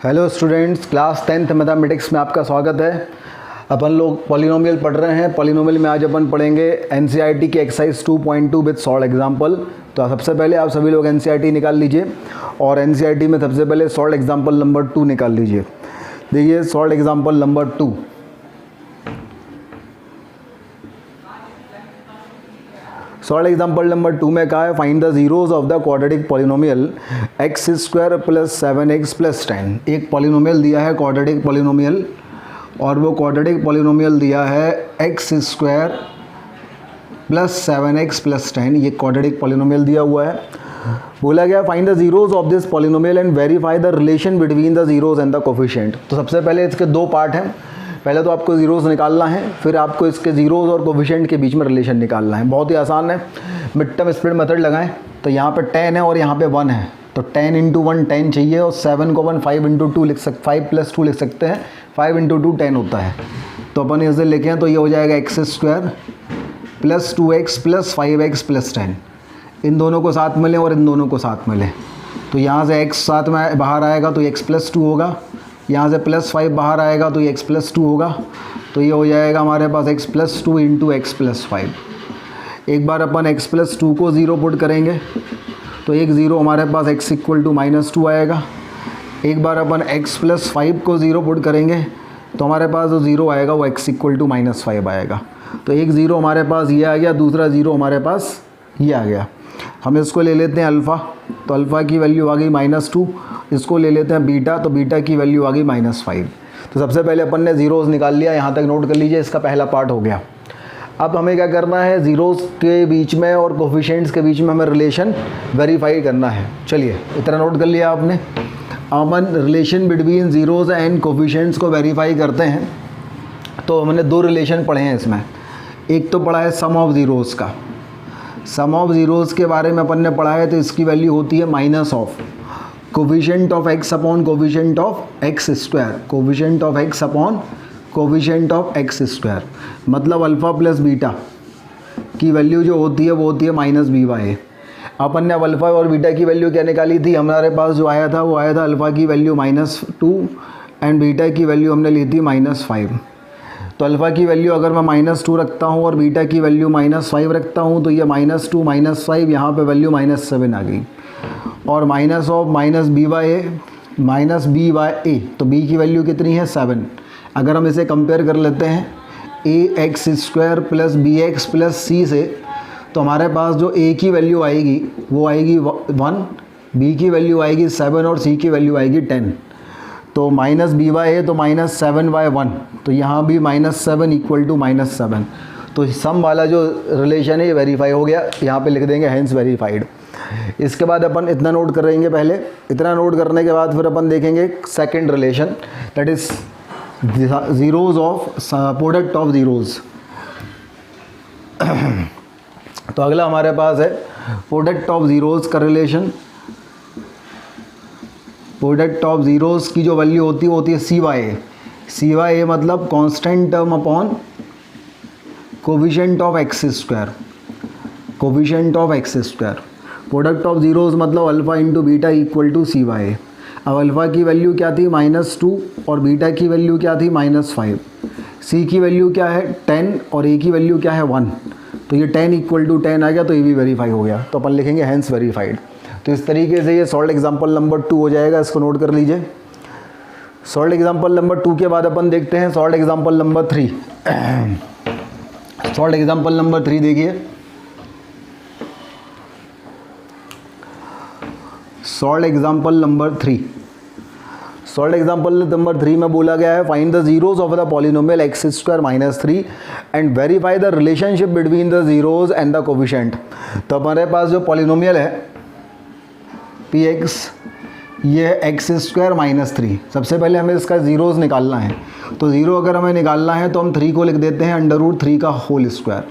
Hello students, class 10th mathematics में आपका स्वागत है। अपन लोग पॉलिनोमियल पढ़ रहे हैं। पॉलिनोमियल में आज अपन पढ़ेंगे एनसीईआरटी की एक्सरसाइज 2.2 विद सॉल्व एग्जाम्पल। तो सबसे पहले आप सभी लोग एनसीईआरटी निकाल लीजिए और एनसीईआरटी में सबसे पहले सॉल्व एग्जाम्पल नंबर 2 निकाल लीजिए। देखिए solve example number 2। Solve example number 2 में कहा है find the zeros of the quadratic polynomial x square plus 7x plus 10। एक पॉलिनोमियल दिया है क्वाड्रेटिक पॉलिनोमियल, और वो क्वाड्रेटिक पॉलिनोमियल दिया है x square plus 7x plus 10। ये क्वाड्रेटिक पॉलिनोमियल दिया हुआ है। बोला गया find the zeros of this polynomial and verify the relation between the zeros and the coefficient. तो सबसे पहले इसके दो पार्ट हैं। पहले तो आपको जीरोस निकालना है, फिर आपको इसके जीरोस और कोफिशिएंट के बीच में रिलेशन निकालना है। बहुत ही आसान है। मिड टर्म स्प्लिट मेथड लगाएं तो यहाँ पे 10 है और यहाँ पे 1 है, तो 10 × 1 10 चाहिए, और 7 को 1 5 × 2 लिख सकते, 5 + 2 लिख सकते हैं। 5 × 2 10 होता है। तो अपन इसे लिखें तो ये हो जाएगा x square plus 2x plus 5x plus 10। इन दोनों को साथ में लें और इन दोनों को साथ में लें, तो यहाँ से x साथ में बाहर आएगा तो x + 2 होगा। यहाँ से +5 बाहर आएगा तो ये x + 2 होगा। तो ये हो जाएगा हमारे पास x + 2 × x + 5। एक बार अपन x + 2 को 0 पुट करेंगे तो एक 0 हमारे पास x = -2 आएगा। एक बार अपन x + 5 को 0 पुट करेंगे तो हमारे पास जो 0 आएगा वो x = -5 आएगा। तो एक 0 हमारे पास ये आ गया, दूसरा 0 हमारे पास ये आ गया। हम इसको ले लेते हैं अल्फ़ा, तो अल्फ़ा की वैल्यू आ गई -2। इसको ले लेते हैं बीटा, तो बीटा की वैल्यू आ गई -5। तो सबसे पहले अपन ने ज़ीरोज़ निकाल लिया। यहाँ तक नोट कर लीजिए, इसका पहला पार्ट हो गया। अब हमें क्या करना है, ज़ीरोज़ के बीच में और कोफिशिएंट्स के बीच में हमें रिलेशन वेरीफाई करना है। चलिए इतना नोट कर लिया आपने। अपन relation between zeros and coefficients को वेरीफाई करते हैं। तो हमने दो रिलेशन पढ़े हैं इसमें। एक तो पढ़ा है सम ऑफ ज़ीरोज़ का। सम ऑफ ज़ीरोज़ के बारे में अपन ने पढ़ा है, तो इसकी वैल्यू होती है minus of coefficient of x upon coefficient of x square. Coefficient of x upon coefficient of x square मतलब अल्फ़ा प्लस बीटा की वैल्यू जो होती है वो होती है -b/a। अपन ने अब अल्फ़ा और बीटा की वैल्यू क्या निकाली थी, हमारे पास जो आया था वो आया था अल्फ़ा की वैल्यू -2 एंड बीटा की वैल्यू हमने ली थी -5। तो अल्फ़ा की वैल्यू अगर मैं -2 रखता हूँ और बीटा की वैल्यू -5 रखता हूँ तो ये -2 -5 यहाँ पे वैल्यू -7 आ गई। और माइनस ऑफ -b/a, तो b की वैल्यू कितनी है 7। अगर हम इसे कंपेयर कर लेते हैं ax² plus bx plus c से, तो हमारे पास जो a की वैल्यू आएगी वो आएगी 1, b की वैल्यू आएगी 7 और c की वैल्यू आएगी 10। तो -b/a तो -7/1, तो यहाँ भी -7 = -7। तो सम वाला जो रिलेशन है ये वेरीफाई हो गया। यहाँ पे लिख देंगे हैंस वेरीफाइड। इसके बाद अपन इतना नोट करेंगे पहले। इतना नोट करने के बाद फिर अपन देखेंगे second relation, that is zeros of product of zeros. तो अगला हमारे पास है प्रोडक्ट ऑफ ज़ीरोज़ का रिलेशन। प्रोडक्ट ऑफ ज़ीरोज़ की जो वैल्यू होती है वो होती है CY मतलब constant term upon coefficient of x square. Coefficient of x square. Product of zeros मतलब अल्फ़ा × बीटा = CY। अब अल्फ़ा की वैल्यू क्या थी -2 और बीटा की वैल्यू क्या थी -5। c की वैल्यू क्या है 10 और a की वैल्यू क्या है 1। तो ये 10 = 10 आ गया, तो ये भी वेरीफाई हो गया। तो अपन लिखेंगे हैंस वेरीफाइड। तो इस तरीके से ये सॉल्व एग्जाम्पल नंबर 2 हो जाएगा। इसको नोट कर लीजिए। सॉल्व एग्जाम्पल नंबर 2 के बाद अपन देखते हैं solve example number 3। Solve example number 3 देखिए। Solve example number 3। Solve example number 3 में बोला गया है find the zeros of the polynomial x² - 3 and verify the relationship between the zeros and the coefficient. तो हमारे पास जो पॉलिनोमियल है px, ये है x² - 3। सबसे पहले हमें इसका ज़ीरोज़ निकालना है। तो ज़ीरो अगर हमें निकालना है तो हम 3 को लिख देते हैं √3 का होल स्क्वायर,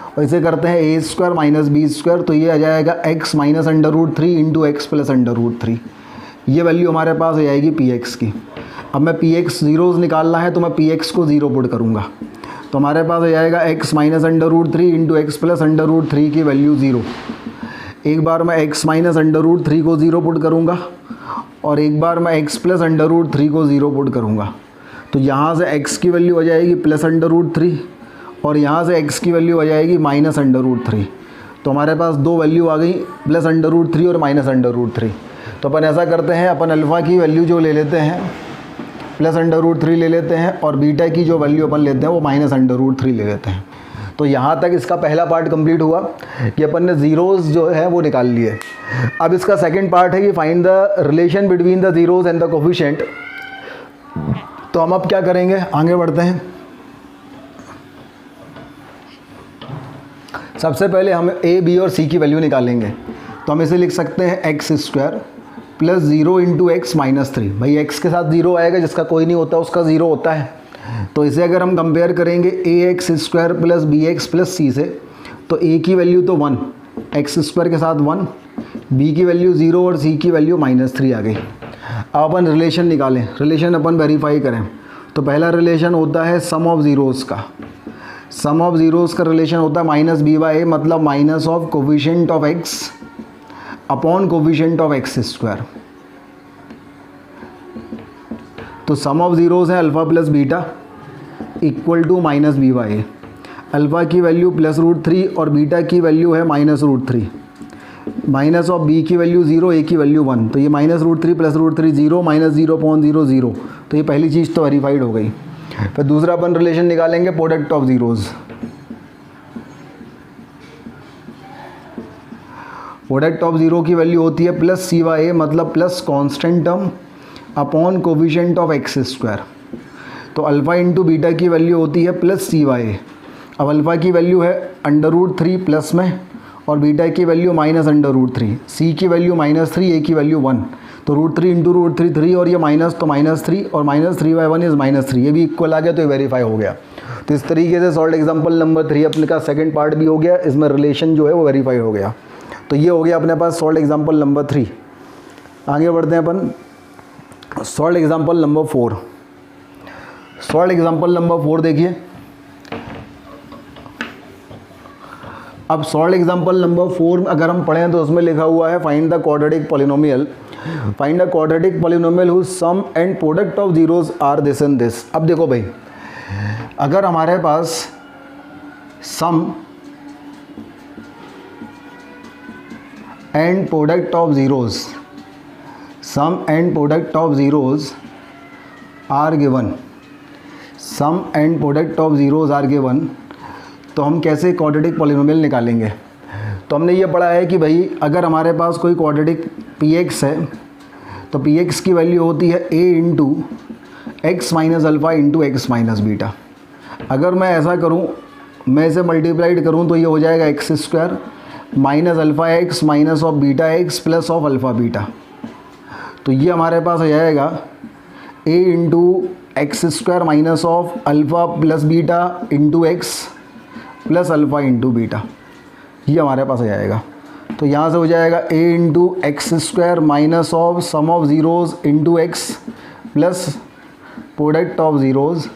और इसे करते हैं a² - b²। तो ये आ जाएगा x - √3 × x + √3। ये वैल्यू हमारे पास आ जाएगी px की। अब मैं px ज़ीरोज़ निकालना है तो मैं px को 0 पुट करूँगा, तो हमारे पास आ जाएगा x - √3 × x + √3 की वैल्यू 0। एक बार मैं x - √3 को 0 पुट करूँगा और एक बार मैं x प्लस अंडर रूट 3 को 0 पुट करूँगा तो यहाँ से x की वैल्यू हो जाएगी प्लस अंडर रूट 3 और यहाँ से x की वैल्यू हो जाएगी माइनस अंडर रूट 3। तो हमारे पास दो वैल्यू आ गई, प्लस अंडर रूट 3 और माइनस अंडर रूट 3। तो अपन ऐसा करते हैं, अपन अल्फ़ा की वैल्यू जो ले लेते हैं प्लस अंडर रूट 3 ले लेते हैं और बीटा की जो वैल्यू अपन लेते हैं वो माइनस अंडर रूट 3 ले लेते हैं। तो यहाँ तक इसका पहला पार्ट कंप्लीट हुआ कि अपन ने ज़ीरोज़ जो है वो निकाल लिए। अब इसका सेकंड पार्ट है कि find the relation between the zeros and the coefficient. तो हम अब क्या करेंगे, आगे बढ़ते हैं। सबसे पहले हम a, b और c की वैल्यू निकालेंगे। तो हम इसे लिख सकते हैं x square plus 0 into x minus 3। भाई x के साथ 0 आएगा, जिसका कोई नहीं होता उसका 0 होता है। तो इसे अगर हम कंपेयर करेंगे a x square plus b x plus c से, तो a की वैल्यू तो 1, एक्स स्क्वायर के साथ 1, b की वैल्यू 0 और c की वैल्यू माइनस 3 आ गई। अब अपन रिलेशन निकालें, रिलेशन अपन वेरीफाई करें। तो पहला रिलेशन होता है सम ऑफ ज़ीरोज़ का। सम ऑफ ज़ीरोज़ का रिलेशन होता है माइनस बी बाई ए, मतलब minus of coefficient of x upon coefficient of x square. तो सम ऑफ ज़ीरोज़ है alpha plus beta equal to minus b by a. Alpha की value plus root 3 और beta की value है minus root 3। Minus of b की value 0, a की value 1। तो ये minus root 3 plus root 3 0 minus 0/0 0। तो ये पहली चीज़ तो वेरीफाइड हो गई। फिर दूसरा अपन रिलेशन निकालेंगे product of zeros. Product of zero की वैल्यू होती है प्लस सी बाई ए, मतलब plus constant term upon coefficient of x square. तो अल्फ़ा इंटू बीटा की वैल्यू होती है प्लस सी बाई ए। अब अल्फ़ा की वैल्यू है अंडर रूट 3 प्लस में और बीटा की वैल्यू माइनस अंडर रूट 3, सी की वैल्यू माइनस 3, ए की वैल्यू 1। तो रूट 3 इंटू रूट 3 3 और ये माइनस, तो माइनस 3 और माइनस 3/1 इज़ माइनस 3। ये भी इक्वल आ गया तो ये वेरीफाई हो गया। तो इस तरीके से सॉल्व एग्जाम्पल नंबर 3 अपने का सेकंड पार्ट भी हो गया, इसमें रिलेशन जो है वो वेरीफाई हो गया। तो ये हो गया अपने पास सॉल्व एग्जाम्पल नंबर 3। आगे बढ़ते हैं अपन solve example number 4। Solve example number 4 देखिए। अब सॉल्व एग्जाम्पल नंबर 4 अगर हम पढ़ें तो उसमें लिखा हुआ है find the quadratic polynomial. Find the quadratic polynomial whose sum and product of zeros are this and this. अब देखो भाई, अगर हमारे पास sum and product of zeros, sum and product of zeros are given, sum and product of zeros are given, तो हम कैसे quadratic polynomial निकालेंगे। तो हमने ये पढ़ा है कि भाई अगर हमारे पास कोई क्वाड्रेटिक px है तो px की वैल्यू होती है a into x minus alpha into x minus beta. अगर मैं ऐसा करूँ, मैं इसे मल्टीप्लाइड करूँ तो ये हो जाएगा x square minus alpha x minus of beta x plus of alpha beta. तो ये हमारे पास हो जाएगा a into x square minus of alpha plus beta into x plus alpha into beta. ये हमारे पास आ जाएगा। तो यहाँ से हो जाएगा a into x square minus of sum of zeros into x plus product of zeros.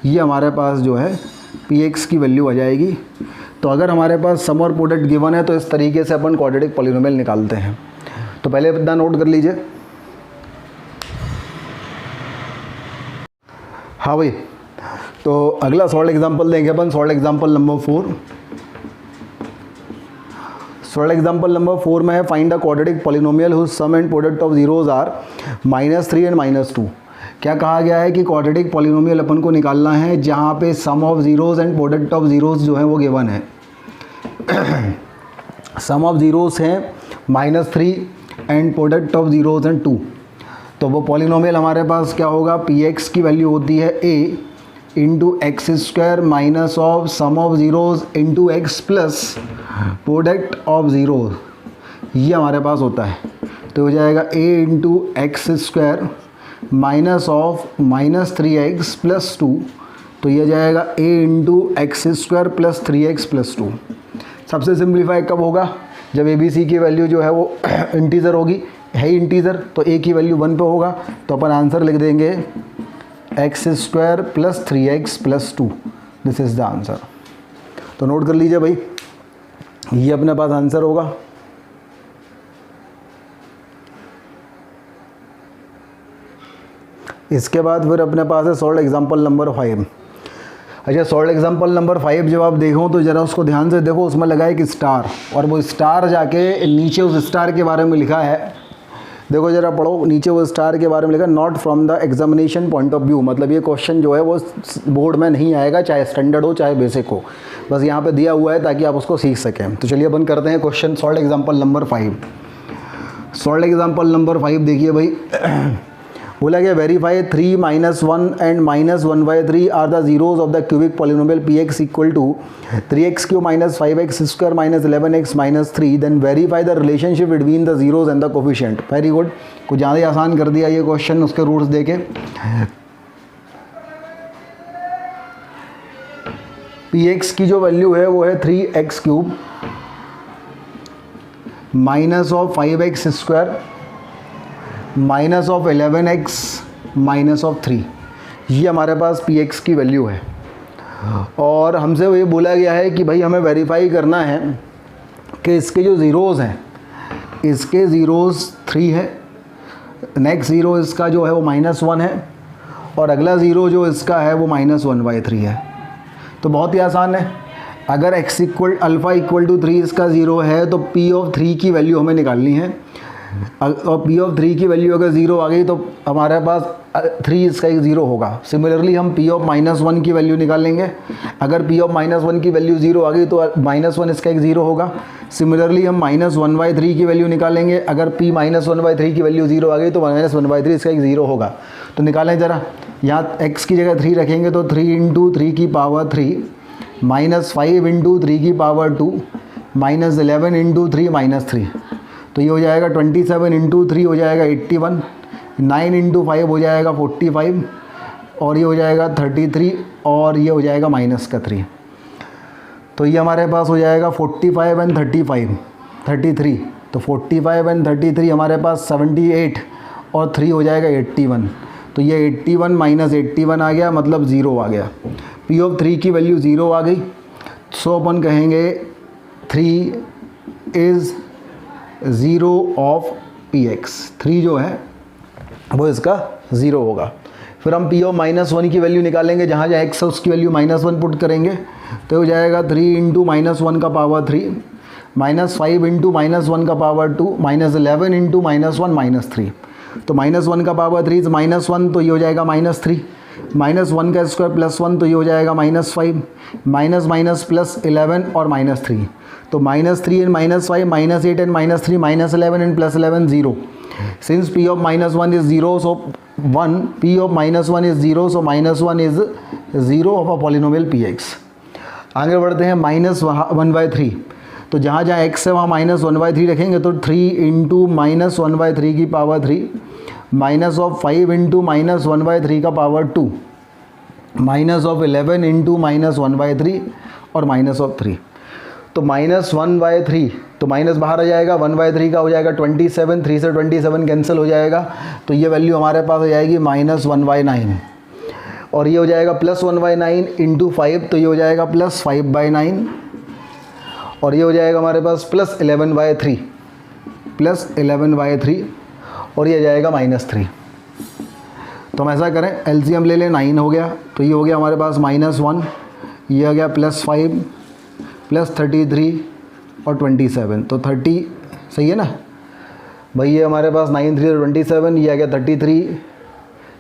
ये हमारे पास जो है px की वैल्यू आ जाएगी। तो अगर हमारे पास सम और प्रोडक्ट गिवन है तो इस तरीके से अपन क्वाड्रेटिक पॉलिनोमियल निकालते हैं। तो पहले इतना नोट कर लीजिए। हाँ भाई, तो अगला सॉल्व एग्जांपल देंगे अपन, solve example number 4। Solve example number 4 में है find the quadratic polynomial whose sum and product of zeros are -3 and -2। क्या कहा गया है कि क्वाड्रेटिक पॉलिनोमियल अपन को निकालना है जहाँ पे sum of zeros and product of zeros जो है वो गिवन है। सम ऑफ ज़ीरोज़ हैं -3 and product of zeros and 2। तो वो पॉलिनोमियल हमारे पास क्या होगा, px की वैल्यू होती है a into x square minus of sum of zeros into x plus product of zeros. ये हमारे पास होता है। तो हो जाएगा a into x square minus of -3x plus 2। तो ये जाएगा a into x square plus 3x plus 2। सबसे सिंप्लीफाई कब होगा, जब ए बी सी की वैल्यू जो है वो इंटीज़र होगी, है ही इंटीज़र, तो a की वैल्यू 1 पे होगा। तो अपन आंसर लिख देंगे x square plus 3x plus 2। This is the answer. तो नोट कर लीजिए भाई, ये अपने पास आंसर होगा। इसके बाद फिर अपने पास है सॉल्व एग्जाम्पल नंबर 5। अच्छा, सॉल्व एग्जाम्पल नंबर 5 जब आप देखो तो ज़रा उसको ध्यान से देखो, उसमें लगा है कि स्टार, और वो स्टार जाके नीचे उस स्टार के बारे में लिखा है। देखो ज़रा पढ़ो, नीचे वो स्टार के बारे में लिखा not from the examination point of view, मतलब ये क्वेश्चन जो है वो बोर्ड में नहीं आएगा, चाहे स्टैंडर्ड हो चाहे बेसिक हो, बस यहाँ पे दिया हुआ है ताकि आप उसको सीख सकें। तो चलिए अपन करते हैं question solve example number 5। Solve example number 5 देखिए भाई, बोला गया verify 3 - 1 and -1/3 are the zeros of the cubic polynomial px equal to 3x³ - 5x² - 11x - 3, then verify the relationship between the zeros and the coefficient. Very good, कुछ ज़्यादा ही आसान कर दिया ये क्वेश्चन उसके रूट्स देके। px की जो वैल्यू है वो है 3x³ minus of 5x² minus of 11x minus of 3, ये हमारे पास px की वैल्यू है। और हमसे ये बोला गया है कि भाई हमें वेरीफाई करना है कि इसके जो ज़ीरोज़ हैं, इसके ज़ीरोज़ 3 है, नेक्स्ट ज़ीरो इसका जो है वो -1 है, और अगला ज़ीरो जो इसका है वो -1/3 है। तो बहुत ही आसान है, अगर अल्फ़ा इक्वल टू 3 इसका ज़ीरो है तो p(3) की वैल्यू हमें निकालनी है, और p(3) की वैल्यू अगर ज़ीरो आ गई तो हमारे पास 3 इसका एक ज़ीरो होगा। सिमिलरली हम p(-1) की वैल्यू निकालेंगे, अगर p(-1) की वैल्यू ज़ीरो आ गई तो -1 इसका एक ज़ीरो होगा। सिमिलरली हम -1/3 की वैल्यू निकालेंगे, अगर p-1/3 की वैल्यू ज़ीरो आ गई तो -1/3 इसका एक ज़ीरो होगा। तो निकालें ज़रा, यहाँ x की जगह 3 रखेंगे तो 3 × 3 की पावर 3 -5 × 3 की पावर 2 -11 × 3 -3, तो ये हो जाएगा 27 × 3 हो जाएगा 81, 9 × 5 हो जाएगा 45, और ये हो जाएगा 33, और ये हो जाएगा -3। तो ये हमारे पास हो जाएगा 45 एंड 33, तो 45 एंड 33 हमारे पास 78, और 3 हो जाएगा 81, तो ये 81 - 81 आ गया, मतलब ज़ीरो आ गया। p(3) की वैल्यू ज़ीरो आ गई, सो अपन कहेंगे 3 इज़ ज़ीरो ऑफ px, 3 जो है वो इसका ज़ीरो होगा। फिर हम p(-1) की वैल्यू निकालेंगे, जहाँ जहाँ x है उसकी वैल्यू -1 पुट करेंगे, तो हो जाएगा 3 × -1 का पावर 3 -5 × -1 का पावर 2 -11 × -1 -3, तो -1 का पावर 3 -1, तो ये हो जाएगा -3, -1 का स्क्वायर +1, तो ये हो जाएगा -5, माइनस प्लस 11 और -3, तो -3 and -5 -8 and -3 -11 and +11 0. Since p(-1) is 0, so 1, p(-1) is 0, so -1 is 0 of a polynomial px. आगे बढ़ते हैं -1/3, तो जहाँ जहाँ x है वहाँ -1/3 रखेंगे, तो 3 × -1/3 की पावर 3 माइनस ऑफ 5 × -1/3 का पावर 2 माइनस ऑफ 11 × -1/3 और माइनस ऑफ 3, तो -1/3, तो माइनस बाहर आ जाएगा, 1/3 का हो जाएगा 27, 3 से 27 कैंसिल हो जाएगा, तो ये वैल्यू हमारे पास हो जाएगी -1/9, और ये हो जाएगा +1/9 × 5, तो ये हो जाएगा +5/9, और ये हो जाएगा हमारे पास +11/3, और ये जाएगा -3। तो हम ऐसा करें, एलसीएम ले लें, 9 हो गया, तो ये हो गया हमारे पास -1, ये आ गया +5 +33 और 27, तो 30 सही है ना भाई। ये हमारे पास 9 3 27, ये आ गया 33।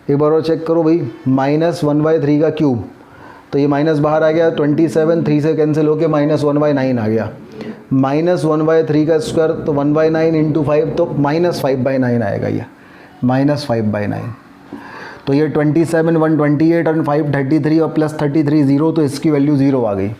एक बार और चेक करो भाई, -1/3 का क्यूब, तो ये माइनस बाहर आ गया, 27 3 से कैंसिल होके -1/9 आ गया, -1/3 का स्क्वायर, तो 1/9 × 5, तो -5/9 आएगा, ये -5/9। तो ये 27 128 और 5 33 और +33 0, तो इसकी वैल्यू 0 आ गई।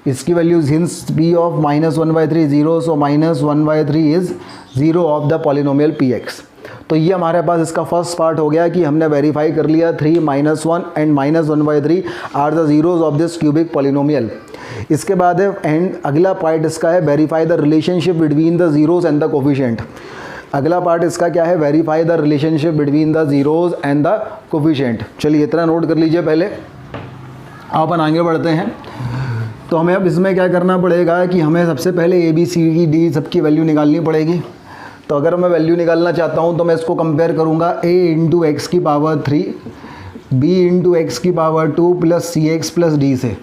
इसकी value since p(-1/3) 0, so -1/3 is 0 of the polynomial px। तो ये हमारे पास इसका फर्स्ट पार्ट हो गया कि हमने वेरीफाई कर लिया 3 - 1 and -1/3 are the zeros of this cubic polynomial. इसके बाद है एंड अगला पार्ट इसका है verify the relationship between the zeros and the coefficient. अगला पार्ट इसका क्या है, verify the relationship between the zeros and the coefficient. चलिए इतना नोट कर लीजिए पहले, अपन आगे बढ़ते हैं। तो हमें अब इसमें क्या करना पड़ेगा कि हमें सबसे पहले A B C D सबकी वैल्यू निकालनी पड़ेगी। तो तो अगर मैं वैल्यू निकालना चाहता हूँ तो मैं इसको कंपेयर करूँगा a इंटू एक्स की पावर 3 b इंटू एक्स की पावर 2 प्लस सी एक्स प्लस डी से।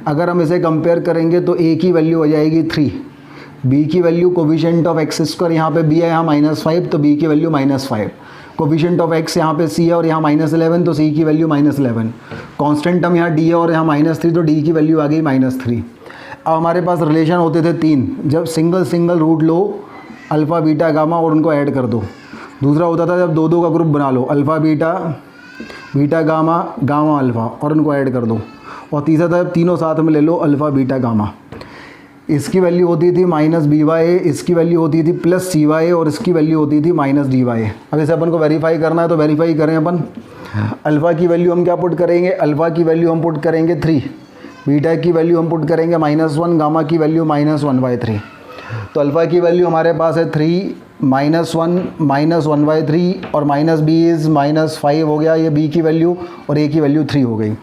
अगर हम इसे कंपेयर करेंगे तो a की वैल्यू हो जाएगी 3, b की value coefficient of x square, यहाँ पे b है यहाँ -5 तो b की वैल्यू -5, कोफिशिएंट ऑफ x यहाँ पे c है और यहाँ -11 तो c की वैल्यू -11, कांस्टेंट टर्म यहाँ d है और यहाँ -3 तो d की वैल्यू आ गई -3। अब हमारे पास रिलेशन होते थे 3, जब सिंगल रूट लो अल्फ़ा बीटा गामा और उनको ऐड कर दो। दूसरा होता था जब दो का ग्रुप बना लो, alpha beta gamma gamma alpha और उनको ऐड कर दो। और तीसरा था जब तीनों साथ में ले लो अल्फ़ा बीटा गामा। इसकी वैल्यू होती थी -by, इसकी वैल्यू होती थी +cy और इसकी वैल्यू होती थी -dy। अब इसे अपन को वेरीफाई करना है तो वेरीफाई करें अपन। अल्फ़ा की वैल्यू हम क्या पुट करेंगे, अल्फ़ा की वैल्यू हम पुट करेंगे 3, बीटा की वैल्यू हम पुट करेंगे -1, गामा की वैल्यू -1/3। तो अल्फ़ा की वैल्यू हमारे पास है 3 -1 1/3 और -b इज़ -5 हो गया ये b की वैल्यू और a की वैल्यू 3 हो गई।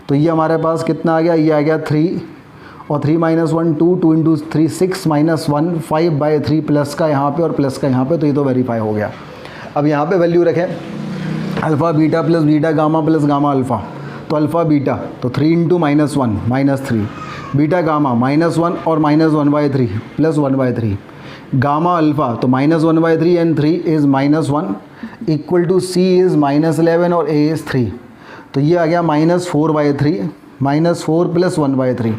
तो ये हमारे पास कितना आ गया, ये आ गया 3 और 3 - 1 2, 2 इंटू 3 6 -1 5/3 प्लस का यहाँ पे और प्लस का यहाँ पे, तो ये तो वेरीफाई हो गया। अब यहाँ पे वैल्यू रखें alpha beta plus beta gamma plus gamma alpha, तो अल्फ़ा बीटा तो 3 इंटू -1 -3, बीटा गामा -1 और -1/3 प्लस 1/3, गामा अल्फ़ा तो -1/3 and 3 is -1 equal to c is -11 और a इज़ 3। तो ये आ गया -4/3, -4 प्लस 1/3,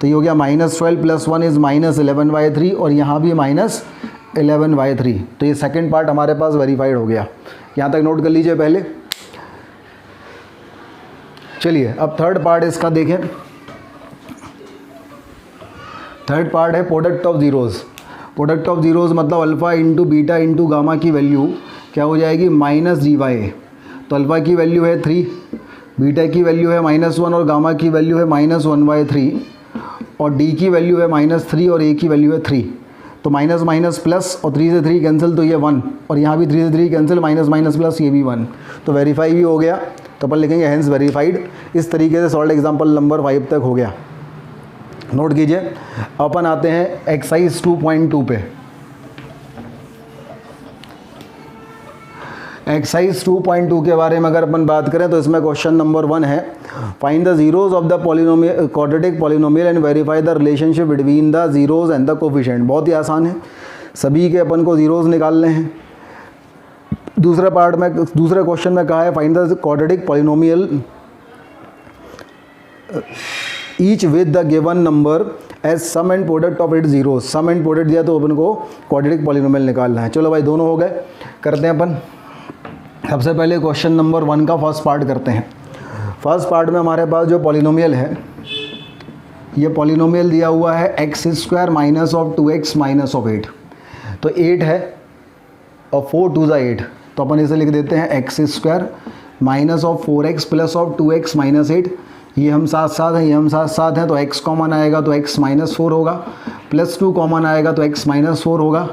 तो ये हो गया -12 प्लस 1 इज़ -11/3 और यहाँ भी -11/3। तो ये सेकंड पार्ट हमारे पास वेरीफाइड हो गया। यहाँ तक नोट कर लीजिए पहले। चलिए अब थर्ड पार्ट इसका देखें। थर्ड पार्ट है product of zeros. Product of zeros मतलब alpha into beta into gamma की वैल्यू क्या हो जाएगी, -dy। तो अल्फ़ा की वैल्यू है 3, बीटा की वैल्यू है -1 और गामा की वैल्यू है -1/3 और d की वैल्यू है -3 और a की वैल्यू है 3। तो माइनस माइनस प्लस और 3 से 3 कैंसिल तो ये 1 और यहाँ भी 3 से 3 कैंसिल, माइनस माइनस प्लस ये भी 1, तो वेरीफाई भी हो गया। तो अपन लिखेंगे हैंस वेरीफाइड। इस तरीके से सॉल्व एग्जाम्पल नंबर 5 तक हो गया। नोट कीजिए। अपन आते हैं एक्सरसाइज 2.2 पे। एक्सरसाइज 2.2 के बारे में अगर अपन बात करें तो इसमें क्वेश्चन नंबर 1 है, find the zeros of the polynomial quadratic polynomial and verify the relationship between the zeros and the coefficient. बहुत ही आसान है, सभी के अपन को जीरोज निकालने हैं। दूसरे पार्ट में, दूसरे क्वेश्चन में कहा है find the quadratic polynomial each with the given number as sum and product of it zeros. Sum and product दिया तो अपन को क्वाड्रेटिक पॉलिनोमियल निकालना है। चलो भाई दोनों हो गए, करते हैं अपन। सबसे पहले क्वेश्चन नंबर 1 का फर्स्ट पार्ट करते हैं। फर्स्ट पार्ट में हमारे पास जो पॉलिनोमियल है, ये पॉलिनोमियल दिया हुआ है x² minus of 2x minus of 8। तो 8 है और 4 2 ज़ा 8, तो अपन इसे लिख देते हैं x² minus of 4x plus of 2x minus 8। ये हम साथ साथ हैं, ये हम साथ साथ हैं, तो x कॉमन आएगा तो x माइनस 4 होगा, प्लस 2 कॉमन आएगा तो x माइनस 4 होगा।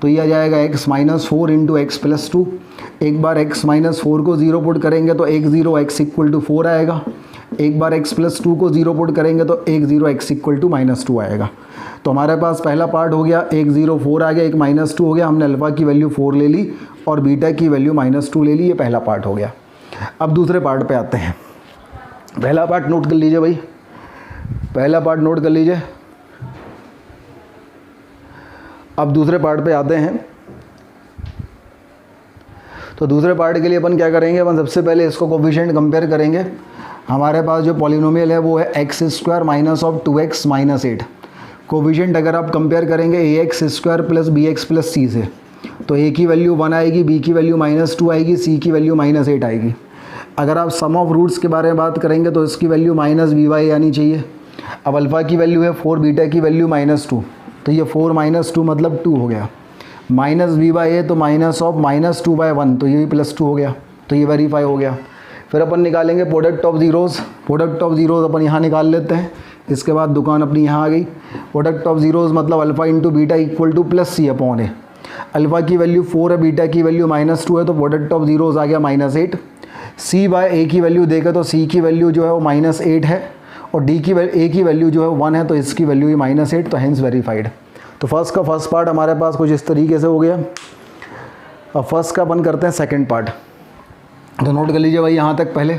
तो ये आ जाएगा x minus 4 into x plus 2। एक बार x माइनस 4 को 0 पुट करेंगे तो 1 0 x इक्वल टू 4 आएगा। एक बार x प्लस 2 को 0 पुट करेंगे तो 1 0 x इक्वल टू -2 आएगा। तो हमारे पास पहला पार्ट हो गया, 1 0 4 आ गया, एक -2 हो गया। हमने अल्फ़ा की वैल्यू 4 ले ली और बीटा की वैल्यू -2 ले ली। ये पहला पार्ट हो गया। अब दूसरे पार्ट पे आते हैं। पहला पार्ट नोट कर लीजिए भाई, पहला पार्ट नोट कर लीजिए। अब दूसरे पार्ट पे आते हैं। तो दूसरे पार्ट के लिए अपन क्या करेंगे, अपन सबसे पहले इसको कोफिशिएंट कंपेयर करेंगे। हमारे पास जो पॉलिनोमियल है वो है x² minus of 2x minus 8। Coefficient अगर आप कंपेयर करेंगे ax² plus bx plus c से, तो a की वैल्यू 1 आएगी, b की वैल्यू -2 आएगी, c की वैल्यू -8 आएगी। अगर आप सम ऑफ रूट्स के बारे में बात करेंगे तो इसकी वैल्यू -by आनी चाहिए। अब अल्फ़ा की वैल्यू है 4, बीटा की वैल्यू -2, तो ये 4 -2 मतलब 2 हो गया। -b/a तो माइनस ऑफ -2/1, तो ये भी +2 हो गया। तो ये वेरीफाई हो गया। फिर अपन निकालेंगे product of zeros. Product of zeros अपन यहाँ निकाल लेते हैं। इसके बाद दुकान अपनी यहाँ आ गई। प्रोडक्ट ऑफ ज़ीरोज़ मतलब alpha into beta equal to +c/a। Alpha की वैल्यू 4 है, बीटा की वैल्यू -2 है, तो प्रोडक्ट ऑफ ज़ीरोज़ आ गया -8। c/a की वैल्यू देखें तो c की वैल्यू जो है वो -8 है और a की वैल्यू जो है 1 है, तो इसकी वैल्यू ही -8, तो हेंस वेरीफाइड। तो फर्स्ट का फर्स्ट पार्ट हमारे पास कुछ इस तरीके से हो गया। अब फर्स्ट का अपन करते हैं सेकंड पार्ट। तो नोट कर लीजिए भाई यहाँ तक पहले।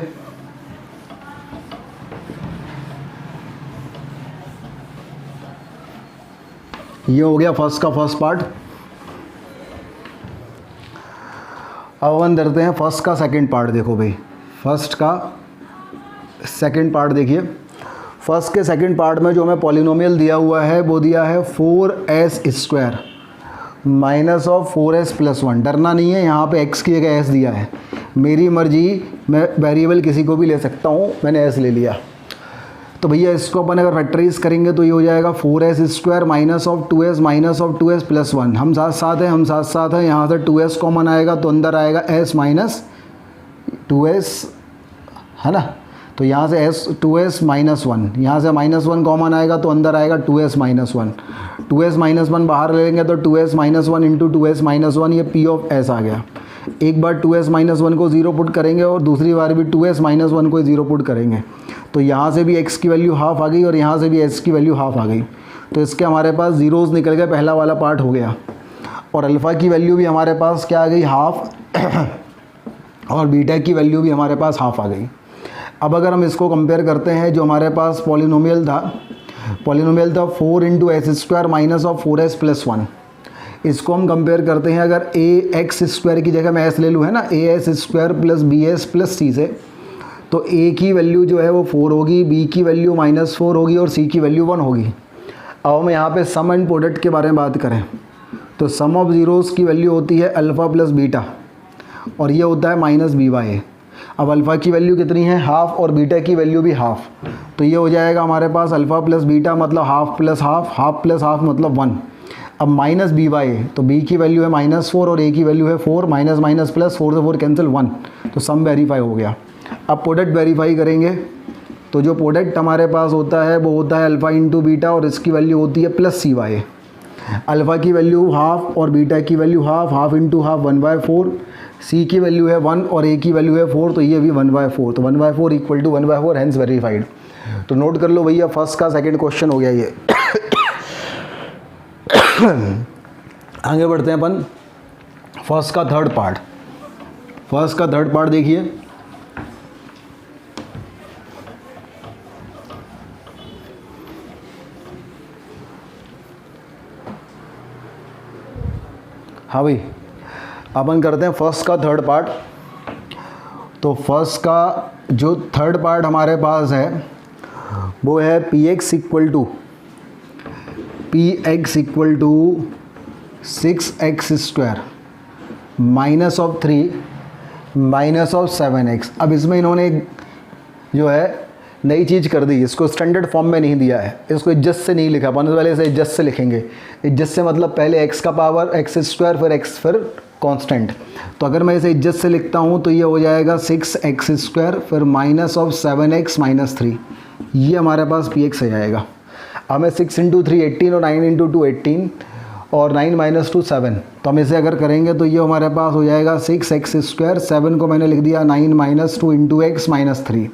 ये हो गया फर्स्ट का फर्स्ट पार्ट। अब अपन करते हैं फर्स्ट का सेकंड पार्ट। देखो भाई फर्स्ट का सेकंड पार्ट देखिए। फर्स्ट के सेकंड पार्ट में जो हमें पॉलिनोमियल दिया हुआ है वो दिया है 4s² माइनस ऑफ 4s+1। डरना नहीं है, यहाँ पे x की जगह s दिया है। मेरी मर्जी, मैं वेरिएबल किसी को भी ले सकता हूँ, मैंने s ले लिया। तो भैया इसको अपन अगर फैक्टराइज करेंगे तो ये हो जाएगा 4s² minus of 2s minus of 2s+1। हम साथ साथ हैं, यहाँ से 2s कॉमन आएगा तो अंदर आएगा s माइनस 2s, है ना। तो यहाँ से 2s माइनस 1, यहाँ से -1 कॉमन आएगा तो अंदर आएगा 2s माइनस 1। 2s माइनस 1 बाहर लेंगे तो 2s minus 1 into 2s minus 1, ये p ऑफ s आ गया। एक बार 2s माइनस 1 को 0 पुट करेंगे और दूसरी बार भी 2s माइनस 1 को 0 पुट करेंगे तो यहाँ से भी x की वैल्यू हाफ आ गई और यहाँ से भी s की वैल्यू हाफ आ गई। तो इसके हमारे पास ज़ीरोज़ निकल गए, पहला वाला पार्ट हो गया। और अल्फ़ा की वैल्यू भी हमारे पास क्या आ गई, हाफ। और बीटा की वैल्यू भी हमारे पास हाफ आ गई। अब अगर हम इसको कंपेयर करते हैं, जो हमारे पास पॉलिनोमियल था 4 into s² minus of 4s+1। इसको हम कंपेयर करते हैं, अगर ax² की जगह मैं s ले लूँ, है ना, as² plus bs plus c से, तो a की वैल्यू जो है वो 4 होगी, b की वैल्यू -4 होगी और c की वैल्यू 1 होगी। अब हम यहाँ पे सम एंड प्रोडक्ट के बारे में बात करें तो सम ऑफ ज़ीरोज़ की वैल्यू होती है अल्फ़ा प्लस बीटा और ये होता है -by। अब अल्फ़ा की वैल्यू कितनी है, हाफ, और बीटा की वैल्यू भी हाफ। तो ये हो जाएगा हमारे पास अल्फ़ा प्लस बीटा मतलब half plus half, half plus half मतलब 1। अब -by, तो b की वैल्यू है -4 और a की वैल्यू है 4, माइनस माइनस प्लस, 4 से 4 कैंसिल 1, तो सम वेरीफाई हो गया। अब प्रोडक्ट वेरीफाई करेंगे तो जो प्रोडक्ट हमारे पास होता है वो होता है अल्फ़ा इंटू बीटा और इसकी वैल्यू होती है +cy। अल्फ़ा की वैल्यू हाफ और बीटा की value half, half into half 1/4, c की वैल्यू है 1 और a की वैल्यू है 4, तो ये भी 1/4, तो 1/4 इक्वल टू 1/4, हैंस वेरीफाइड। तो नोट कर लो भैया, फर्स्ट का सेकंड क्वेश्चन हो गया ये। आगे बढ़ते हैं अपन फर्स्ट का थर्ड पार्ट। फर्स्ट का थर्ड पार्ट देखिए। हाँ भाई, अपन करते हैं फर्स्ट का थर्ड पार्ट। तो फर्स्ट का जो थर्ड पार्ट हमारे पास है वो है px equal to 6x² minus of 3 minus of 7x। अब इसमें इन्होंने जो है नई चीज़ कर दी, इसको स्टैंडर्ड फॉर्म में नहीं दिया है, इसको इज्जत से नहीं लिखा, अपन पहले से इज्जत से लिखेंगे। इज्जत से मतलब पहले x का पावर x² फिर x फिर कांस्टेंट। तो अगर मैं इसे इज्जत से लिखता हूँ तो ये हो जाएगा 6x² फिर माइनस ऑफ 7x माइनस 3, ये हमारे पास px आ जाएगा। हमें 6 इंटू 3 18 और 9 इंटू 2 18 और 9 माइनस 2 7, तो हम इसे अगर करेंगे तो ये हमारे पास हो जाएगा 6x², 7 को मैंने लिख दिया 9 माइनस 2 इंटू x माइनस 3,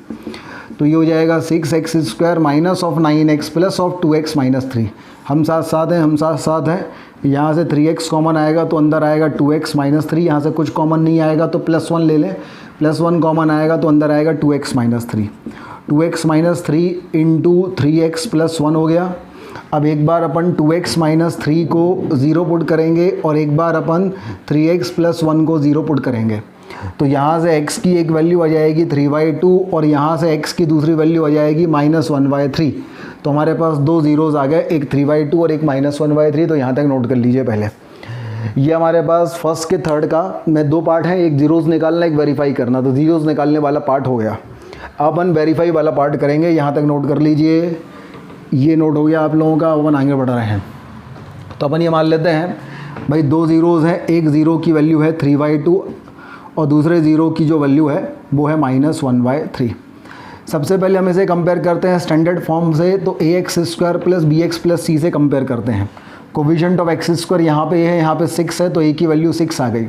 तो ये हो जाएगा 6x² minus of 9x plus of 2x minus 3। हम साथ साथ हैं, यहाँ से 3x कॉमन आएगा तो अंदर आएगा 2x माइनस 3, यहाँ से कुछ कॉमन नहीं आएगा तो +1 ले लें, +1 कॉमन आएगा तो अंदर आएगा 2x minus 3। 2x minus 3 into 3x plus 1 हो गया। अब एक बार अपन 2x माइनस 3 को 0 पुट करेंगे और एक बार अपन 3x प्लस 1 को 0 पुट करेंगे, तो यहाँ से x की एक वैल्यू आ जाएगी 3/2 और यहाँ से x की दूसरी वैल्यू आ जाएगी -1/3। तो हमारे पास दो ज़ीरोज़ आ गए, एक 3/2 और एक -1/3। तो यहाँ तक नोट कर लीजिए पहले। ये हमारे पास फर्स्ट के थर्ड का में दो पार्ट हैं, एक ज़ीरोज़ निकालना, एक वेरीफाई करना। तो ज़ीरोज़ निकालने वाला पार्ट हो गया, अब अपन वेरीफाई वाला पार्ट करेंगे। यहाँ तक नोट कर लीजिए, ये नोट हो गया आप लोगों का। अपन आगे बढ़ रहे हैं तो अपन ये मान लेते हैं भाई दो ज़ीरोज़ हैं, एक ज़ीरो की वैल्यू है 3/2 और दूसरे ज़ीरो की जो वैल्यू है वो है -1/3। सबसे पहले हम इसे कंपेयर करते हैं स्टैंडर्ड फॉर्म से, तो ax² plus bx plus c से कंपेयर करते हैं। कोफिशिएंट ऑफ x² यहाँ पे है, यहाँ पे 6 है तो a की वैल्यू 6 आ गई।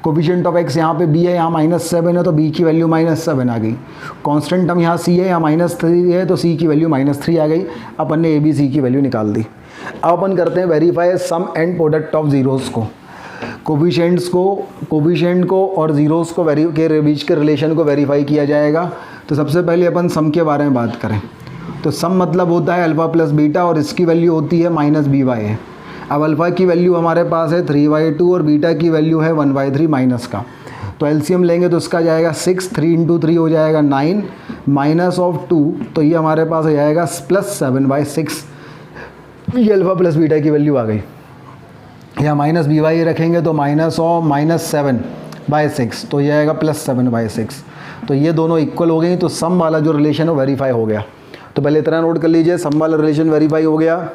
कोफिशिएंट ऑफ x यहाँ पे b है, यहाँ -7 है तो b की वैल्यू -7 आ गई। कांस्टेंट टर्म यहाँ c है, यहाँ -3 है तो c की वैल्यू -3 आ गई। अपन ने a b c की वैल्यू निकाल दी। अब अपन करते हैं verify sum and product of zeros को। कोफिशिएंट को और ज़ीरोज़ को के बीच के रिलेशन को वेरीफाई किया जाएगा। तो सबसे पहले अपन सम के बारे में बात करें तो सम मतलब होता है अल्फ़ा प्लस बीटा और इसकी वैल्यू होती है माइनस बी बाई ए। अब अल्फ़ा की वैल्यू हमारे पास है 3/2 और बीटा की वैल्यू है 1/3 माइनस का। तो एलसीएम लेंगे तो इसका जाएगा 6, 3 × 3 हो जाएगा 9 माइनस ऑफ 2, तो ये हमारे पास हो जाएगा प्लस 7/6। ये अल्फ़ा प्लस बीटा की वैल्यू आ गई। या माइनस बी वाई रखेंगे तो -7/6, तो ये आएगा +7/6। तो ये दोनों इक्वल हो गई, तो सम वाला जो रिलेशन है वेरीफाई हो गया। तो पहले इतना नोट कर लीजिए, सम वाला रिलेशन वेरीफाई हो गया।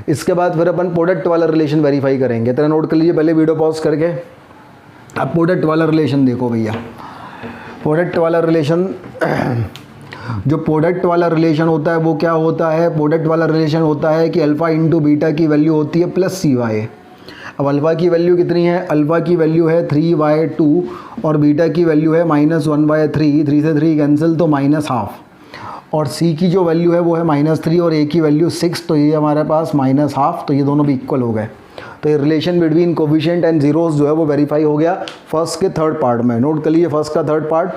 इसके बाद फिर अपन प्रोडक्ट वाला रिलेशन वेरीफाई करेंगे। इतना नोट कर लीजिए पहले वीडियो पॉज करके। अब प्रोडक्ट वाला रिलेशन देखो भैया, प्रोडक्ट वाला रिलेशन जो प्रोडक्ट वाला रिलेशन होता है वो क्या होता है? प्रोडक्ट वाला रिलेशन होता है कि अल्फ़ा इंटू बीटा की वैल्यू होती है प्लस सी वाई। अब अल्फ़ा की वैल्यू कितनी है? अल्फ़ा की वैल्यू है 3/2 और बीटा की वैल्यू है -1/3। 3 से 3 कैंसिल तो -1/2 और सी की जो वैल्यू है वो है -3 और ए की वैल्यू 6, तो ये हमारे पास -1/2, तो ये दोनों भी इक्वल हो गए। तो ये relation between coefficient and zeros जो है वो वेरीफाई हो गया फर्स्ट के थर्ड पार्ट में। नोट कर लीजिए फर्स्ट का थर्ड पार्ट।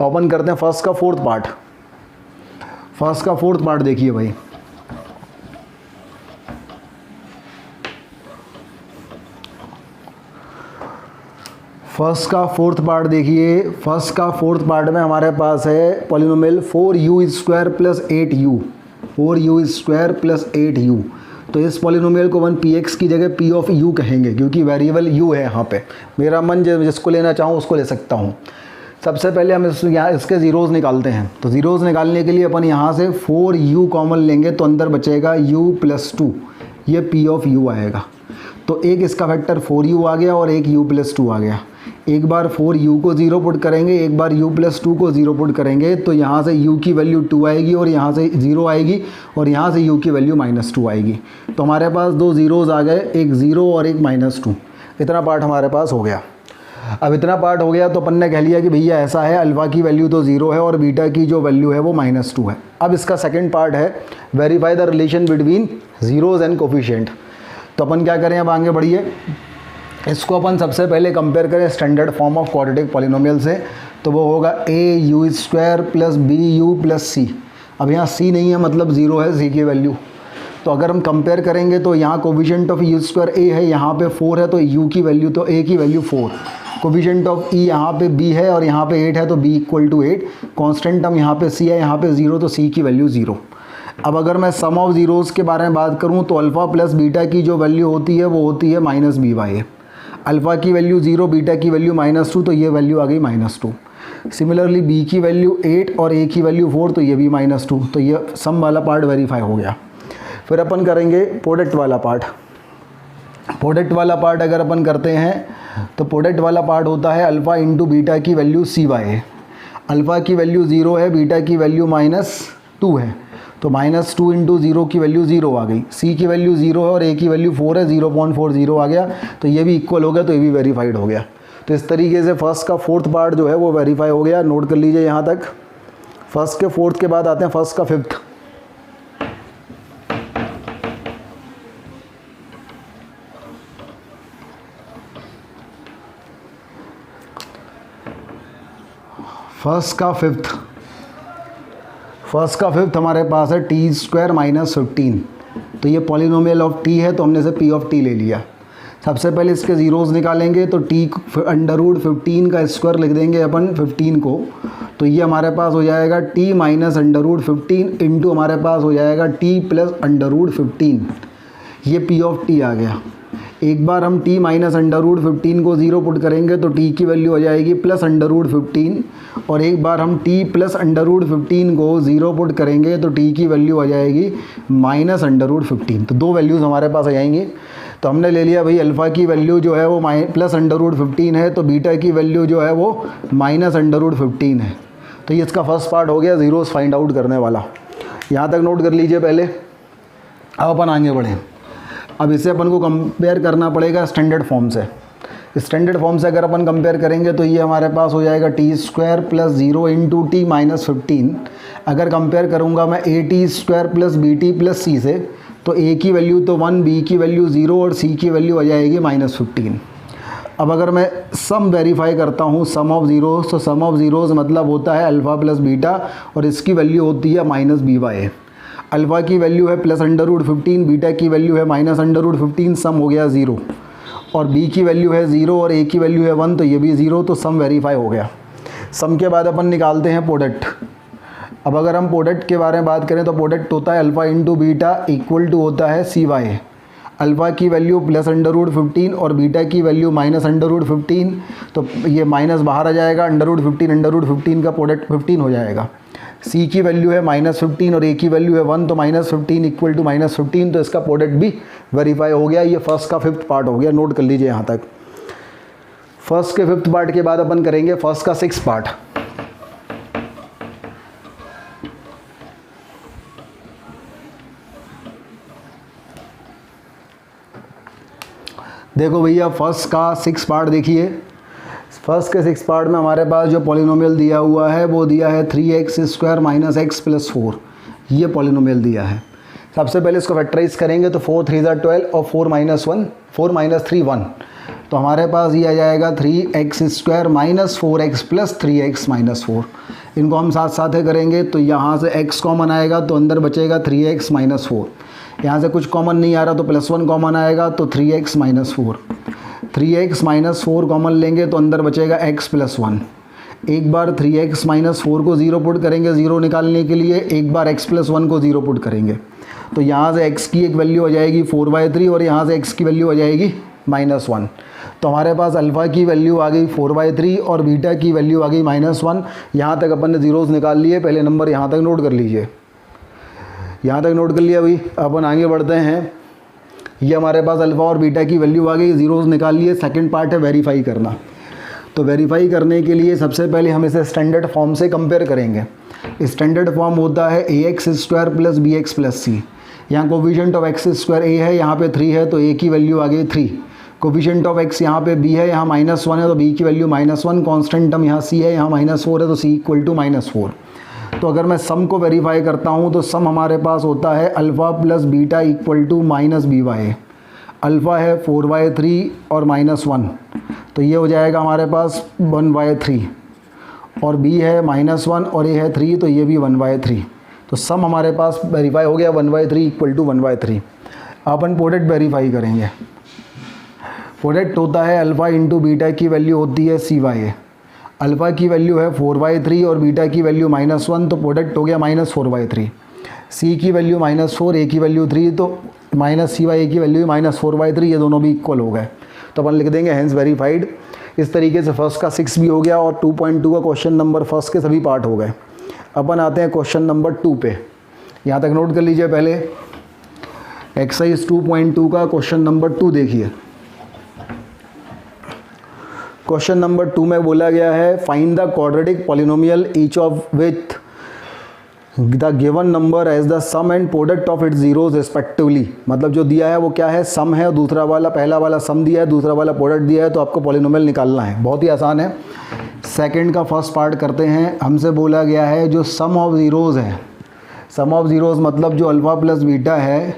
ओपन करते हैं फर्स्ट का फोर्थ पार्ट। फर्स्ट का फोर्थ पार्ट देखिए भाई, फर्स्ट का फोर्थ पार्ट देखिए। फर्स्ट का फोर्थ पार्ट में हमारे पास है polynomial 4u² + 8u, 4u² + 8u। तो इस पॉलिनोमियल को अपन px की जगह p ऑफ u कहेंगे क्योंकि वेरिएबल u है यहाँ पे। मेरा मन जिसको लेना चाहूँ उसको ले सकता हूँ। सबसे पहले हम यहाँ इसके ज़ीरोज़ निकालते हैं। तो ज़ीरोज़ निकालने के लिए अपन यहाँ से 4u कॉमन लेंगे तो अंदर बचेगा u + 2, ये p ऑफ u आएगा। तो एक इसका फैक्टर 4u आ गया और एक u + 2 आ गया। एक बार 4u को 0 पुट करेंगे, एक बार u + 2 को 0 पुट करेंगे, तो यहाँ से u की वैल्यू 2 आएगी और यहाँ से 0 आएगी और यहाँ से u की वैल्यू -2 आएगी। तो हमारे पास दो ज़ीरोज़ आ गए, एक 0 और एक -2। इतना पार्ट हमारे पास हो गया। अब इतना पार्ट हो गया तो अपन ने कह लिया कि भैया ऐसा है, अल्फ़ा की वैल्यू तो 0 है और बीटा की जो वैल्यू है वो -2 है। अब इसका सेकंड पार्ट है verify the relation between zeros and coefficient. तो अपन क्या करें, अब आगे बढ़िए। इसको अपन सबसे पहले कंपेयर करें standard form of quadratic polynomial से, तो वो होगा au² + bu + c। अब यहाँ c नहीं है मतलब 0 है c की वैल्यू। तो अगर हम कंपेयर करेंगे तो यहाँ कोफिशिएंट ऑफ u² a है, यहाँ पे 4 है, तो u की वैल्यू तो a की वैल्यू 4। कोफिशिएंट ऑफ e यहाँ पे b है और यहाँ पे 8 है, तो b = 8। कांस्टेंट टर्म यहाँ पे c है, यहाँ पे 0, तो c की वैल्यू 0। अब अगर मैं सम ऑफ ज़ीरोज़ के बारे में बात करूँ तो अल्फ़ा प्लस बीटा की जो वैल्यू होती है वो होती है -b/a। अल्फ़ा की वैल्यू 0, बीटा की वैल्यू -2, तो ये वैल्यू आ गई -2। सिमिलरली b की वैल्यू 8 और a की वैल्यू 4, तो ये भी -2। तो ये सम वाला पार्ट वेरीफाई हो गया। फिर अपन करेंगे प्रोडक्ट वाला पार्ट। प्रोडक्ट वाला पार्ट अगर अपन करते हैं तो प्रोडक्ट वाला पार्ट होता है अल्फ़ा इंटू बीटा की वैल्यू c/a। अल्फ़ा की वैल्यू 0 है, बीटा की वैल्यू -2 है, तो -2 इंटू 0 की वैल्यू 0 आ गई। c की वैल्यू 0 है और a की वैल्यू 4 है, 0.40 आ गया, तो ये भी इक्वल हो गया, तो ये भी वेरीफाइड हो गया। तो इस तरीके से फर्स्ट का फोर्थ पार्ट जो है वो वेरीफाई हो गया। नोट कर लीजिए यहाँ तक। फर्स्ट के फोर्थ के बाद आते हैं फर्स्ट का फिफ्थ। फर्स्ट का फिफ्थ हमारे पास है t² - 15। तो ये पॉलिनोमियल ऑफ t है, तो हमने इसे p ऑफ t ले लिया। सबसे पहले इसके ज़ीरोज़ निकालेंगे तो t √15 का स्क्वायर लिख देंगे अपन 15 को, तो ये हमारे पास हो जाएगा t - √15 इंटू हमारे पास हो जाएगा t + √15। ये p ऑफ t आ गया। एक बार हम t - √15 को 0 पुट करेंगे तो t की वैल्यू हो जाएगी +√15 और एक बार हम t + √15 को 0 पुट करेंगे तो t की वैल्यू आ जाएगी -√15। तो दो वैल्यूज़ हमारे पास आ जाएंगी। तो हमने ले लिया भाई अल्फ़ा की वैल्यू जो है वो +√15 है, तो बीटा की वैल्यू जो है वो -√15 है। तो ये इसका फर्स्ट पार्ट हो गया ज़ीरोज़ फाइंड आउट करने वाला। यहाँ तक नोट कर लीजिए पहले। अब अपन आगे बढ़ें। अब इसे अपन को कंपेयर करना पड़ेगा स्टैंडर्ड फॉर्म से। स्टैंडर्ड फॉर्म से अगर अपन कंपेयर करेंगे तो ये हमारे पास हो जाएगा t² + 0 इंटू t - 15। अगर कंपेयर करूँगा मैं at² + bt + c से, तो a की वैल्यू तो 1, b की वैल्यू 0 और c की वैल्यू आ जाएगी -15। अब अगर मैं सम वेरीफाई करता हूँ सम ऑफ ज़ीरोज़, तो सम ऑफ ज़ीरोज़ मतलब होता है अल्फ़ा प्लस बीटा और इसकी वैल्यू होती है minus b by a. Alpha की वैल्यू है प्लस √15, बीटा की वैल्यू है माइनस √15, सम हो गया 0 और बी की वैल्यू है 0 और ए की वैल्यू है 1, तो ये भी 0, तो सम वेरीफाई हो गया। सम के बाद अपन निकालते हैं प्रोडक्ट। अब अगर हम प्रोडक्ट के बारे में बात करें तो प्रोडक्ट होता है alpha into beta equal to होता है सी वाई। अल्फ़ा की वैल्यू प्लस √15 और बीटा की वैल्यू माइनस √15, तो ये माइनस बाहर आ जाएगा, √15 का प्रोडक्ट 15 हो जाएगा। सी की वैल्यू है -15 और ए की वैल्यू है 1, तो -15 इक्वल टू -15, तो इसका प्रोडक्ट भी वेरीफाई हो गया। ये फर्स्ट का 5th पार्ट हो गया, नोट कर लीजिए यहाँ तक। फर्स्ट के 5th पार्ट के बाद अपन करेंगे फर्स्ट का 6th पार्ट। देखो भैया फर्स्ट का 6th पार्ट देखिए। फर्स्ट के 6th पार्ट में हमारे पास जो पॉलिनोमियल दिया हुआ है वो दिया है 3x² - x + 4, ये पॉलिनोमियल दिया है। सबसे पहले इसको फैक्टराइज करेंगे तो 4 3 12 और 4 - 3 1, तो हमारे पास ये आ जाएगा 3x² - 4x + 3x - 4। इनको हम साथ साथ करेंगे तो यहाँ से x कॉमन आएगा तो अंदर बचेगा 3x - 4। यहाँ से कुछ कॉमन नहीं आ रहा तो +1 कॉमन आएगा तो 3x - 4। 3x - 4 कॉमन लेंगे तो अंदर बचेगा x + 1। एक बार 3x - 4 को 0 पुट करेंगे 0 निकालने के लिए, एक बार x + 1 को 0 पुट करेंगे, तो यहाँ से x की एक वैल्यू हो जाएगी 4/3 और यहाँ से x की वैल्यू हो जाएगी -1। तो हमारे पास अल्फ़ा की वैल्यू आ गई 4/3 और बीटा की वैल्यू आ गई -1। यहाँ तक अपन ने ज़ीरोज़ निकाल लिए, पहले नंबर यहाँ तक नोट कर लीजिए। यहाँ तक नोट कर लिया भाई, अपन आगे बढ़ते हैं। ये हमारे पास अल्फ़ा और बीटा की वैल्यू आ गई, ज़ीरोज़ निकाल लिए। सेकंड पार्ट है वेरीफाई करना। तो वेरीफाई करने के लिए सबसे पहले हम इसे स्टैंडर्ड फॉर्म से कंपेयर करेंगे। स्टैंडर्ड फॉर्म होता है ax² + bx + c। यहाँ कोफिशिएंट ऑफ x² a है, यहाँ पे 3 है तो a की वैल्यू आ गई 3। कोफिशिएंट ऑफ x यहाँ पे b है, यहाँ -1 है तो b की वैल्यू -1। कॉन्स्टेंट टर्म यहाँ c है, यहाँ -4 है तो c = -4। तो अगर मैं सम को वेरीफाई करता हूँ तो सम हमारे पास होता है alpha plus beta equal to -b/a। Alpha है 4/3 और -1, तो ये हो जाएगा हमारे पास 1/3 और b है -1 और a है 3, तो ये भी 1/3। तो सम हमारे पास वेरीफाई हो गया 1/3 इक्वल टू 1/3। अपन प्रोडक्ट वेरीफाई करेंगे। प्रोडक्ट होता है अल्फ़ा इंटू बीटा की वैल्यू होती है c/a। अल्फ़ा की वैल्यू है 4/3 और बीटा की वैल्यू -1, तो प्रोडक्ट हो गया -4/3। सी की वैल्यू -4, ए की वैल्यू 3, तो -c/a की वैल्यू -4/3, ये दोनों भी इक्वल हो गए। तो अपन लिख देंगे हैंस वेरीफाइड। इस तरीके से फर्स्ट का 6 भी हो गया और 2.2 का क्वेश्चन नंबर फर्स्ट के सभी पार्ट हो गए। अपन आते हैं क्वेश्चन नंबर 2 पे। यहाँ तक नोट कर लीजिए। पहले एक्सरसाइज 2.2 का क्वेश्चन नंबर 2 देखिए। क्वेश्चन नंबर 2 में बोला गया है find the quadratic polynomial each of with the given number as the sum and product of its zeros respectively. मतलब जो दिया है वो क्या है, सम है, दूसरा वाला पहला वाला सम दिया है, दूसरा वाला प्रोडक्ट दिया है, तो आपको पॉलिनोमियल निकालना है। बहुत ही आसान है। सेकंड का फर्स्ट पार्ट करते हैं। हमसे बोला गया है जो सम ऑफ ज़ीरोज़ है, सम ऑफ ज़ीरोज़ मतलब जो अल्फ़ा प्लस बीटा है,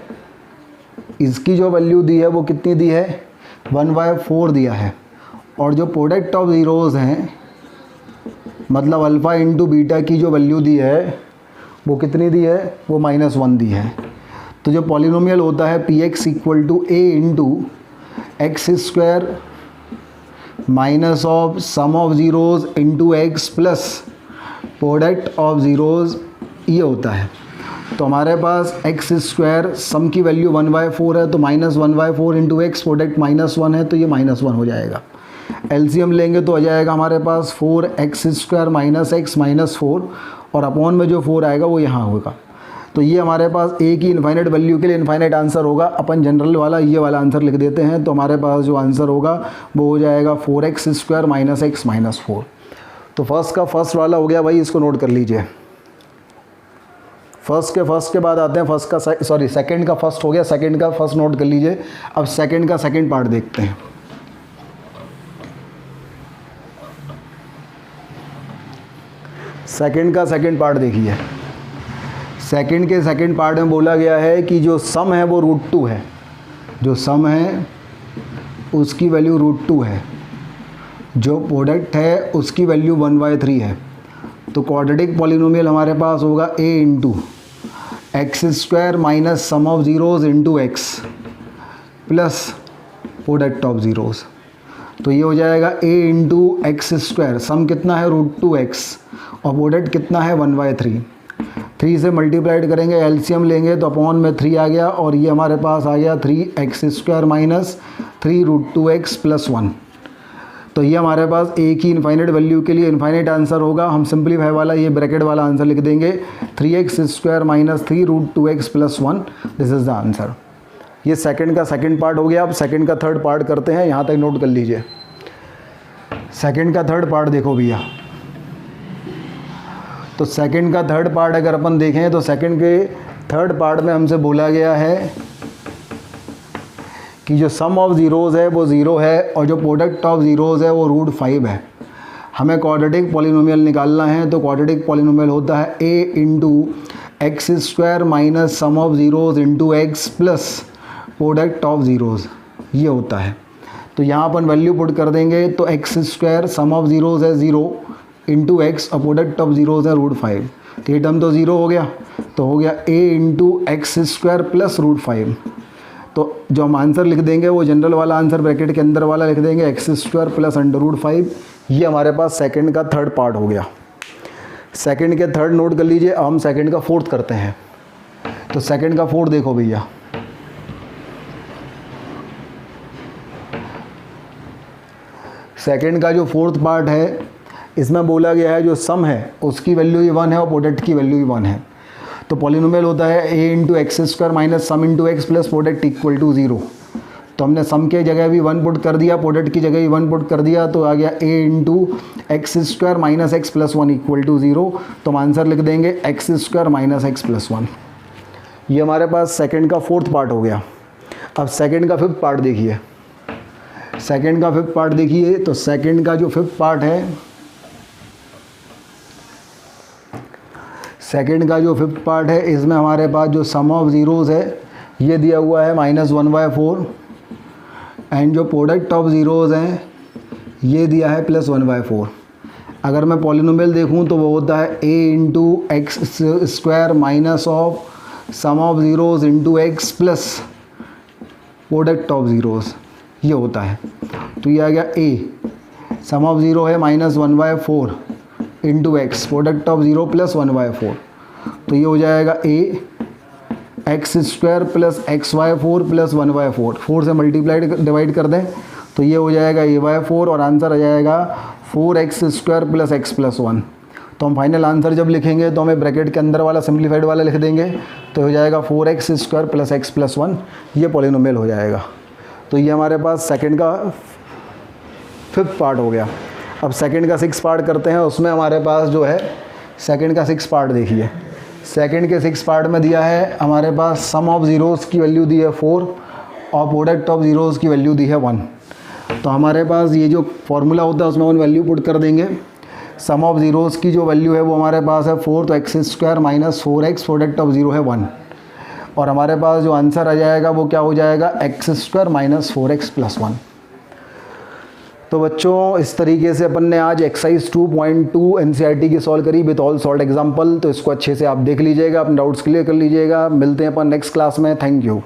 इसकी जो वैल्यू दी है वो कितनी दी है, 1/4 दिया है। और जो प्रोडक्ट ऑफ ज़ीरोज़ हैं मतलब अल्फ़ा इंटू बीटा की जो वैल्यू दी है वो कितनी दी है, वो -1 दी है। तो जो पॉलिनोमियल होता है px = a into x² minus of sum of zeros into x plus product of zeros, ये होता है। तो हमारे पास x² सम की वैल्यू 1/4 है तो -1/4 इंटू x, प्रोडक्ट -1 है तो ये -1 हो जाएगा। एलसीएम लेंगे तो आ जाएगा हमारे पास 4x² - x - 4 और अपॉन में जो 4 आएगा वो यहाँ होगा। तो ये हमारे पास a की इनफाइनाइट वैल्यू के लिए इनफाइनाइट आंसर होगा। अपन जनरल वाला ये वाला आंसर लिख देते हैं। तो हमारे पास जो आंसर होगा वो हो जाएगा 4x² - x - 4। तो फर्स्ट का फर्स्ट वाला हो गया भाई, इसको नोट कर लीजिए। फर्स्ट के बाद आते हैं फर्स्ट का सेकंड का फर्स्ट हो गया, सेकंड का फर्स्ट नोट कर लीजिए। अब सेकंड का सेकंड पार्ट देखते हैं। सेकंड का सेकंड पार्ट देखिए। सेकंड के सेकंड पार्ट में बोला गया है कि जो सम है वो √2 है। जो सम है उसकी वैल्यू √2 है। जो प्रोडक्ट है उसकी वैल्यू 1/3 है। तो क्वाड्रेटिक पॉलिनोमियल हमारे पास होगा a into x square minus some of zeros into x plus product of zeros. तो ये हो जाएगा a इंटू एक्स स्क्वायर, सम कितना है √2x और प्रोडक्ट कितना है 1/3। 3 से मल्टीप्लाइड करेंगे, एलसीएम लेंगे तो अपॉन में 3 आ गया और ये हमारे पास आ गया 3x square minus 3√2x plus 1। तो ये हमारे पास a की इनफाइनाइट वैल्यू के लिए इनफाइनाइट आंसर होगा। हम सिंपलीफाई वाला ये ब्रैकेट वाला आंसर लिख देंगे 3x square minus 3√2x plus 1, this is the answer. ये सेकंड का सेकंड पार्ट हो गया। अब सेकंड का थर्ड पार्ट करते हैं, यहाँ तक नोट कर लीजिए। सेकंड का थर्ड पार्ट देखो भैया, तो सेकंड का थर्ड पार्ट अगर अपन देखें तो सेकंड के थर्ड पार्ट में हमसे बोला गया है कि जो सम ऑफ ज़ीरोज़ है वो 0 है और जो प्रोडक्ट ऑफ ज़ीरोज़ है वो √5 है। हमें क्वाड्रेटिक पॉलिनोमियल निकालना है। तो क्वाड्रेटिक पॉलिनोमियल होता है a into x square minus some of zeros into x plus product of zeros, ये होता है। तो यहाँ अपन वैल्यू पुट कर देंगे तो x square sum of zeros है 0 इंटू एक्स और प्रोडक्ट ऑफ ज़ीरोज़ है √5। तो ये टर्म तो 0 हो गया, तो हो गया a into x square plus √5। तो जो हम आंसर लिख देंगे वो जनरल वाला आंसर ब्रैकेट के अंदर वाला लिख देंगे एक्स स्क्वायर प्लस √5। ये हमारे पास सेकंड का थर्ड पार्ट हो गया। सेकंड के थर्ड नोट कर लीजिए। अब हम सेकंड का फोर्थ करते हैं। तो सेकंड का फोर्थ देखो भैया, सेकंड का जो फोर्थ पार्ट है इसमें बोला गया है जो सम है उसकी वैल्यू ही 1 है और प्रोडक्ट की वैल्यू ही 1 है। तो पॉलिनोमियल होता है a into x square minus sum into x plus product equal to 0। तो हमने सम के जगह भी 1 पुट कर दिया, प्रोडक्ट की जगह भी 1 पुट कर दिया, तो आ गया a into x square minus x plus 1 equal to 0। तो हम आंसर लिख देंगे x square minus x plus 1। ये हमारे पास सेकंड का फोर्थ पार्ट हो गया। अब सेकंड का फिफ्थ पार्ट देखिए। सेकंड का फिफ्थ पार्ट देखिए, तो सेकंड का जो फिफ्थ पार्ट है, सेकंड का जो फिफ्थ पार्ट है इसमें हमारे पास जो सम ऑफ ज़ीरोज़ है ये दिया हुआ है -1/4 एंड जो प्रोडक्ट ऑफ ज़ीरोज़ हैं ये दिया है +1/4। अगर मैं पॉलिनोमियल देखूं तो वो होता है a into x square minus of sum of zeros into x plus product of zeros, ये होता है। तो ये आ गया a, सम ऑफ ज़ीरो है -1/4 into x, product of zero plus 1/4। तो ये हो जाएगा a x square plus x/4 plus 1/4। 4 से मल्टीप्लाइड डिवाइड कर दें तो ये हो जाएगा a/4 और आंसर आ जाएगा 4x square plus x plus 1। तो हम फाइनल आंसर जब लिखेंगे तो हमें ब्रैकेट के अंदर वाला सिंप्लीफाइड वाला लिख देंगे, तो हो जाएगा 4x square plus x plus 1, ये पॉलिनोमियल हो जाएगा। तो ये हमारे पास सेकंड का फिफ्थ पार्ट हो गया। अब सेकंड का सिक्स पार्ट करते हैं। उसमें हमारे पास जो है सेकंड का सिक्स पार्ट देखिए। सेकंड के सिक्स पार्ट में दिया है हमारे पास सम ऑफ ज़ीरोज़ की वैल्यू दी है 4 और प्रोडक्ट ऑफ ज़ीरोज़ की वैल्यू दी है 1। तो हमारे पास ये जो फॉर्मूला होता है उसमें 1 वैल्यू पुट कर देंगे। सम ऑफ ज़ीरोज़ की जो वैल्यू है वो हमारे पास है 4, तो x square minus 4x, product of zero है 1 और हमारे पास जो आंसर आ जाएगा वो क्या हो जाएगा x square minus 4x plus 1। तो बच्चों इस तरीके से अपन ने आज एक्सरसाइज 2.2 एनसीईआरटी की सॉल्व करी विद ऑल सॉल्व एग्जाम्पल। तो इसको अच्छे से आप देख लीजिएगा, अपने डाउट्स क्लियर कर लीजिएगा। मिलते हैं अपन नेक्स्ट क्लास में। Thank you.